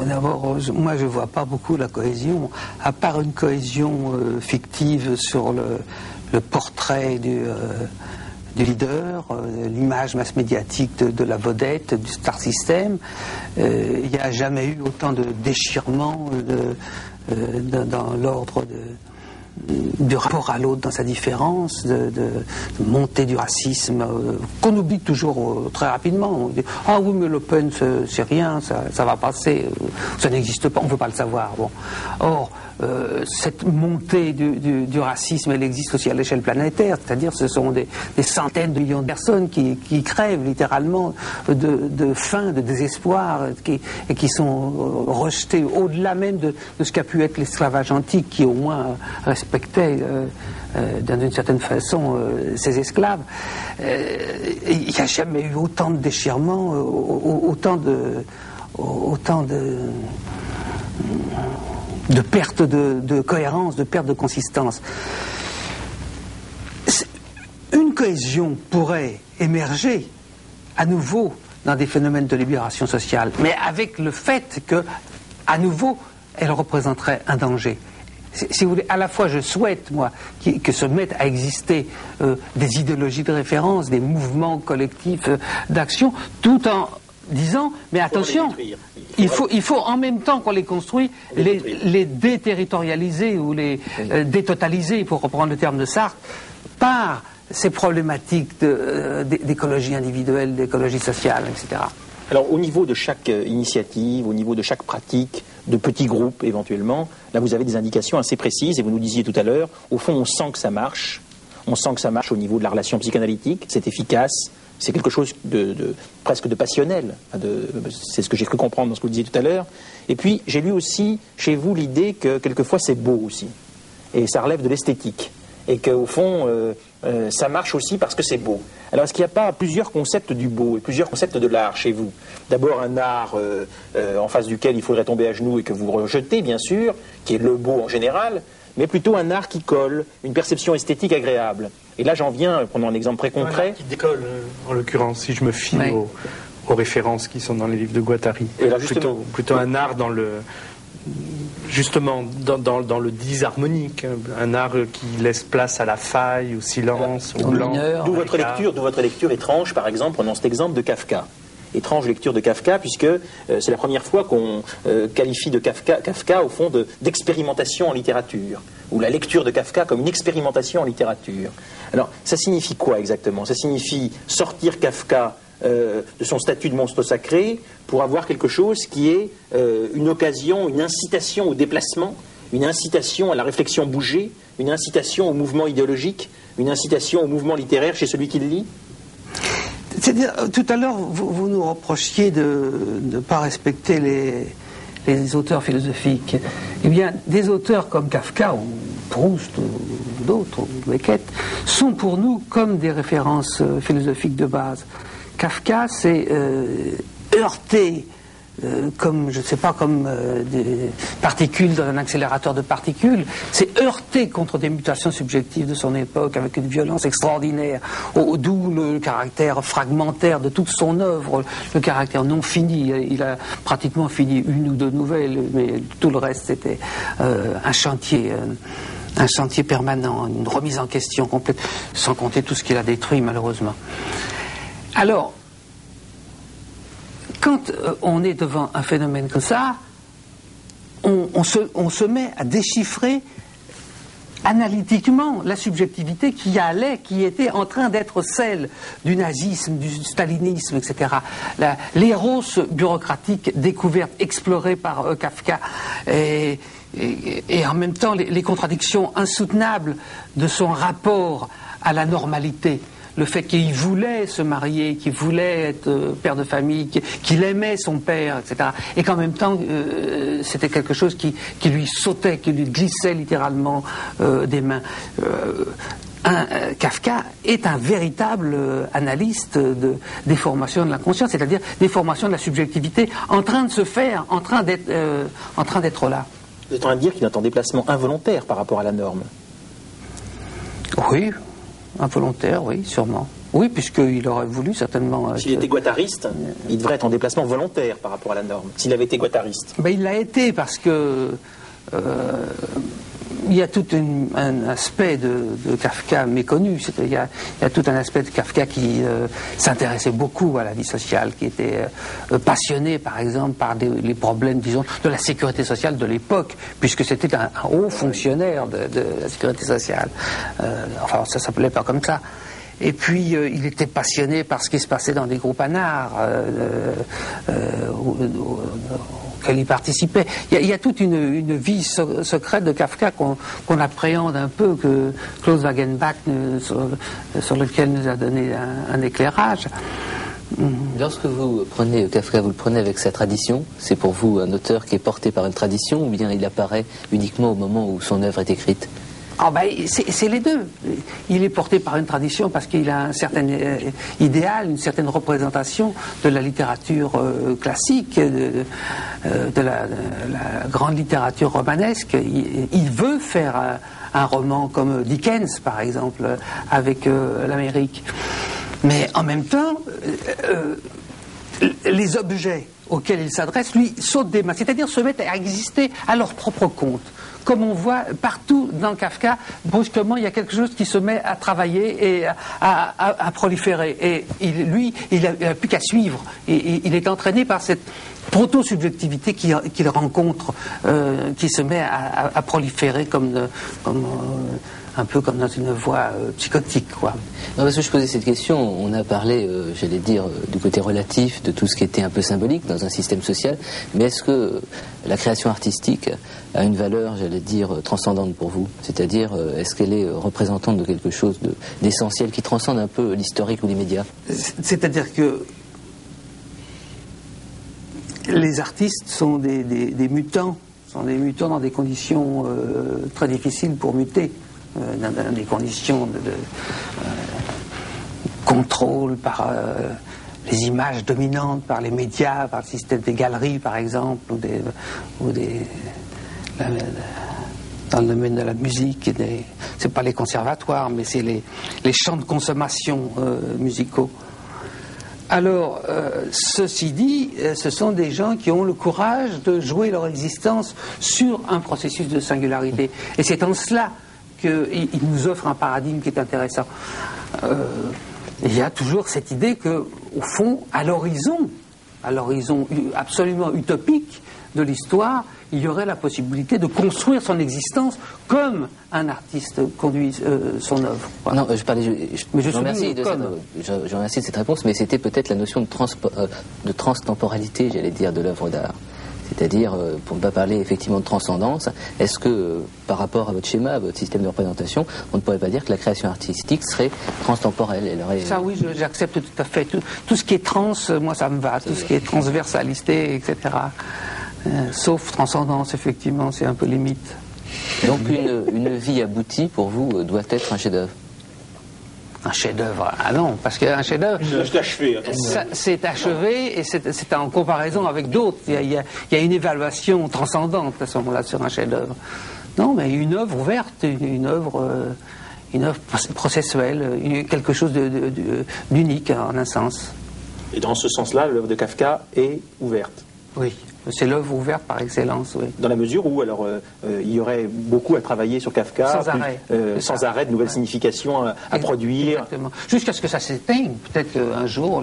D'abord, moi je ne vois pas beaucoup la cohésion, à part une cohésion fictive sur le portrait du leader, l'image mass médiatique de la vedette, du star system. Il n'y a jamais eu autant de déchirement dans l'ordre du rapport à l'autre, dans sa différence, de montée du racisme, qu'on oublie toujours très rapidement. On dit, ah oui, mais Le Pen, c'est rien, ça va passer, ça n'existe pas, on ne veut pas le savoir. Bon. Or, cette montée du racisme, elle existe aussi à l'échelle planétaire, c'est-à-dire ce sont des centaines de millions de personnes qui crèvent littéralement de faim, de désespoir, et qui sont rejetées au-delà même de ce qu'a pu être l'esclavage antique, qui au moins respectait d'une certaine façon ses esclaves. Il n'y a jamais eu autant de déchirements, autant de perte de cohérence, de perte de consistance. Une cohésion pourrait émerger à nouveau dans des phénomènes de libération sociale, mais avec le fait que, à nouveau, elle représenterait un danger. Si vous voulez, à la fois je souhaite, moi, que se mettent à exister des idéologies de référence, des mouvements collectifs d'action, tout en disant, mais attention, il faut en même temps qu'on les construit, les déterritorialiser ou les détotaliser, pour reprendre le terme de Sartre, par ces problématiques d'écologie individuelle, d'écologie sociale, etc. Alors, au niveau de chaque initiative, au niveau de chaque pratique, de petits groupes éventuellement, là vous avez des indications assez précises, et vous nous disiez tout à l'heure, au fond on sent que ça marche, au niveau de la relation psychanalytique, c'est efficace, c'est quelque chose presque de passionnel, c'est ce que j'ai cru comprendre dans ce que vous disiez tout à l'heure. Et puis j'ai lu aussi chez vous l'idée que quelquefois c'est beau aussi, et ça relève de l'esthétique, et qu'au fond ça marche aussi parce que c'est beau. Alors est-ce qu'il n'y a pas plusieurs concepts du beau et plusieurs concepts de l'art chez vous? D'abord un art en face duquel il faudrait tomber à genoux et que vous rejetez bien sûr, qui est le beau en général, mais plutôt un art qui colle, une perception esthétique agréable. Et là j'en viens, prenons un exemple très concret. Un art qui décolle, en l'occurrence, si je me fie aux références qui sont dans les livres de Guattari. Et là, plutôt un art dans le... Justement, dans le disharmonique, un art qui laisse place à la faille, au silence, au blanc. D'où votre lecture étrange, par exemple, prenons cet exemple de Kafka. Étrange lecture de Kafka, puisque c'est la première fois qu'on qualifie de Kafka au fond d'expérimentation en littérature, ou la lecture de Kafka comme une expérimentation en littérature. Alors, ça signifie quoi exactement? Ça signifie sortir Kafka de son statut de monstre sacré pour avoir quelque chose qui est une occasion, une incitation au déplacement, une incitation à la réflexion bougée, une incitation au mouvement idéologique, une incitation au mouvement littéraire chez celui qui le lit? C'est-à-dire, tout à l'heure, vous nous reprochiez de ne pas respecter les auteurs philosophiques. Eh bien, des auteurs comme Kafka ou Proust ou d'autres, ou Beckett, sont pour nous comme des références philosophiques de base. Kafka, c'est heurté comme, je ne sais pas, comme des particules dans un accélérateur de particules, c'est heurté contre des mutations subjectives de son époque avec une violence extraordinaire, d'où le caractère fragmentaire de toute son œuvre, le caractère non fini. Il a pratiquement fini une ou deux nouvelles, mais tout le reste c'était un chantier permanent, une remise en question complète, sans compter tout ce qu'il a détruit malheureusement. Alors, quand on est devant un phénomène comme ça, on se met à déchiffrer analytiquement la subjectivité qui était en train d'être celle du nazisme, du stalinisme, etc. L'éros bureaucratique découverte, explorée par Kafka, et en même temps les contradictions insoutenables de son rapport à la normalité. Le fait qu'il voulait se marier, qu'il voulait être père de famille, qu'il aimait son père, etc. Et qu'en même temps, c'était quelque chose qui lui sautait, qui lui glissait littéralement des mains. Kafka est un véritable analyste des formations de la conscience, c'est-à-dire des formations de la subjectivité en train de se faire, en train d'être là. Vous êtes en train de dire qu'il est en déplacement involontaire par rapport à la norme? Oui. Involontaire, oui, sûrement. Oui, puisqu'il aurait voulu certainement... S'il était guattariste, il devrait être en déplacement volontaire par rapport à la norme, s'il avait été guattariste. Ben, il l'a été parce que il y a tout un aspect de Kafka méconnu. Il y a tout un aspect de Kafka qui s'intéressait beaucoup à la vie sociale, qui était passionné, par exemple, par les problèmes, disons, de la sécurité sociale de l'époque, puisque c'était un haut fonctionnaire de la sécurité sociale. Enfin, ça s'appelait pas comme ça. Et puis, il était passionné par ce qui se passait dans des groupes anards auxquels il participait. Il y a toute une vie secrète de Kafka qu'on appréhende un peu, que Klaus Wagenbach, sur lequel nous a donné un éclairage. Lorsque vous prenez Kafka, vous le prenez avec sa tradition? C'est pour vous un auteur qui est porté par une tradition, ou bien il apparaît uniquement au moment où son œuvre est écrite? Ah ben, c'est les deux. Il est porté par une tradition parce qu'il a un certain idéal, une certaine représentation de la littérature classique, de la grande littérature romanesque. Il veut faire un roman comme Dickens, par exemple, avec l'Amérique. Mais en même temps, les objets auxquels il s'adresse, lui, sautent des mains, c'est-à-dire se mettent à exister à leur propre compte. Comme on voit partout dans Kafka, brusquement, il y a quelque chose qui se met à travailler et à proliférer. Et lui, il n'a plus qu'à suivre. Et il est entraîné par cette proto-subjectivité qu'il rencontre, qui se met à proliférer un peu comme dans une voie psychotique, quoi. Non, parce que je posais cette question, on a parlé, j'allais dire, du côté relatif, de tout ce qui était un peu symbolique dans un système social, mais est-ce que la création artistique a une valeur, j'allais dire, transcendante pour vous? C'est-à-dire, est-ce qu'elle est représentante de quelque chose d'essentiel qui transcende un peu l'historique ou l'immédiat? C'est-à-dire que les artistes sont des mutants, dans des conditions très difficiles pour muter. Dans des conditions de contrôle par les images dominantes, par les médias, par le système des galeries, par exemple, dans le domaine de la musique. C'est pas les conservatoires, mais c'est les champs de consommation musicaux. Alors, ceci dit, ce sont des gens qui ont le courage de jouer leur existence sur un processus de singularité. Et c'est en cela qu'il nous offre un paradigme qui est intéressant. Il y a toujours cette idée que, au fond, à l'horizon absolument utopique de l'histoire, il y aurait la possibilité de construire son existence comme un artiste conduit son œuvre. Voilà. Non, je remercie de cette réponse, mais c'était peut-être la notion de transtemporalité, j'allais dire, de l'œuvre d'art. C'est-à-dire, pour ne pas parler effectivement de transcendance, est-ce que, par rapport à votre schéma, à votre système de représentation, on ne pourrait pas dire que la création artistique serait transtemporelle? Ça, oui, j'accepte tout à fait. Tout ce qui est trans, moi, ça me va. Tout ce qui est transversalité, etc. Sauf transcendance, effectivement, c'est un peu limite. Donc, une vie aboutie, pour vous, doit être un chef-d'œuvre? Un chef-d'œuvre, ah non, parce qu'un chef-d'œuvre, c'est achevé et c'est en comparaison avec d'autres. Il y a une évaluation transcendante à ce moment-là sur un chef-d'œuvre. Non, mais une œuvre ouverte, une œuvre processuelle, quelque chose d'unique en un sens. Et dans ce sens-là, l'œuvre de Kafka est ouverte. Oui. C'est l'œuvre ouverte par excellence, oui. Dans la mesure où, alors, il y aurait beaucoup à travailler sur Kafka, sans arrêt de nouvelles significations à produire. Exactement. Jusqu'à ce que ça s'éteigne. Peut-être qu'un jour,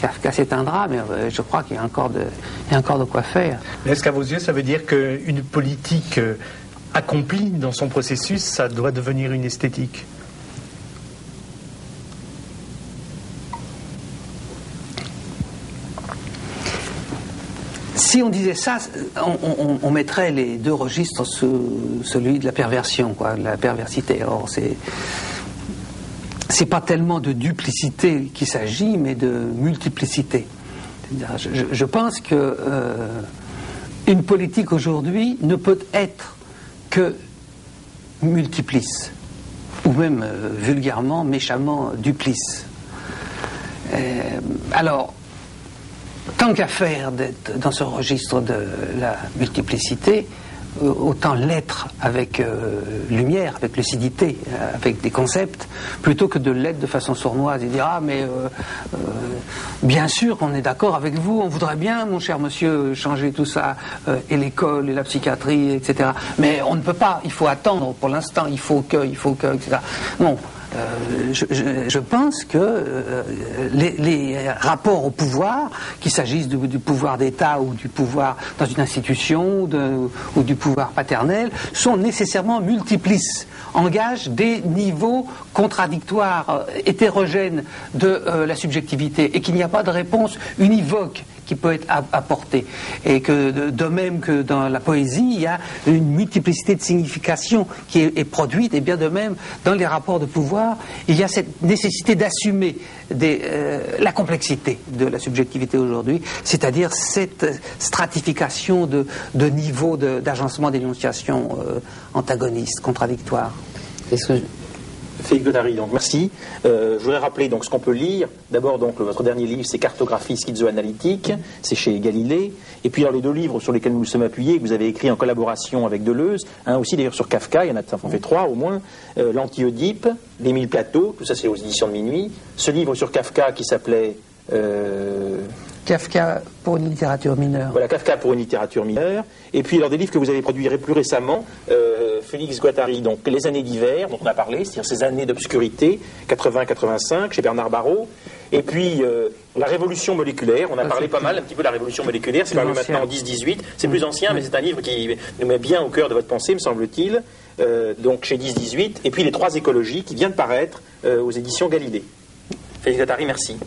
Kafka s'éteindra, mais je crois qu'il y a encore de quoi faire. Mais est-ce qu'à vos yeux, ça veut dire qu'une politique accomplie dans son processus, ça doit devenir une esthétique? Si on disait ça, on mettrait les deux registres sous celui de la perversion, quoi, de la perversité. Or, c'est pas tellement de duplicité qu'il s'agit, mais de multiplicité. Je pense que une politique aujourd'hui ne peut être que multiplice, ou même vulgairement, méchamment duplice. Alors, tant qu'à faire d'être dans ce registre de la multiplicité, autant l'être avec lumière, avec lucidité, avec des concepts, plutôt que de l'être de façon sournoise et dire ah mais bien sûr on est d'accord avec vous, on voudrait bien mon cher monsieur changer tout ça et l'école et la psychiatrie etc. Mais on ne peut pas, il faut attendre pour l'instant, il faut que etc. Non. Je pense que les rapports au pouvoir, qu'il s'agisse du pouvoir d'État ou du pouvoir dans une institution ou du pouvoir paternel, sont nécessairement multiplices, engagent des niveaux contradictoires, hétérogènes de la subjectivité et qu'il n'y a pas de réponse univoque qui peut être apportée. Et que de même que dans la poésie, il y a une multiplicité de significations qui est produite, et bien de même dans les rapports de pouvoir, il y a cette nécessité d'assumer la complexité de la subjectivité aujourd'hui, c'est-à-dire cette stratification de niveaux d'agencement d'énonciation antagonistes, contradictoires. Est-ce que Félix Guattari, donc merci. Je voudrais rappeler donc ce qu'on peut lire. D'abord, donc votre dernier livre, c'est Cartographie schizoanalytique, c'est chez Galilée. Et puis alors les deux livres sur lesquels nous nous sommes appuyés, que vous avez écrits en collaboration avec Deleuze, un aussi d'ailleurs sur Kafka, il y en a fait 3 au moins, l'Anti-Oedipe, d'Émile Plateau, tout ça c'est aux éditions de Minuit. Ce livre sur Kafka qui s'appelait Kafka pour une littérature mineure. Voilà, Kafka pour une littérature mineure. Et puis alors des livres que vous avez produits plus récemment, Félix Guattari, donc Les années d'hiver, dont on a parlé, c'est-à-dire ces années d'obscurité, 80-85, chez Bernard Barrault. Et puis La révolution moléculaire, on a parlé pas mal un petit peu de la révolution moléculaire, c'est paru maintenant en 10-18, c'est plus ancien, mais c'est un livre qui nous met bien au cœur de votre pensée, me semble-t-il, donc chez 10-18. Et puis Les trois écologies, qui vient de paraître aux éditions Galilée. Félix Guattari, merci.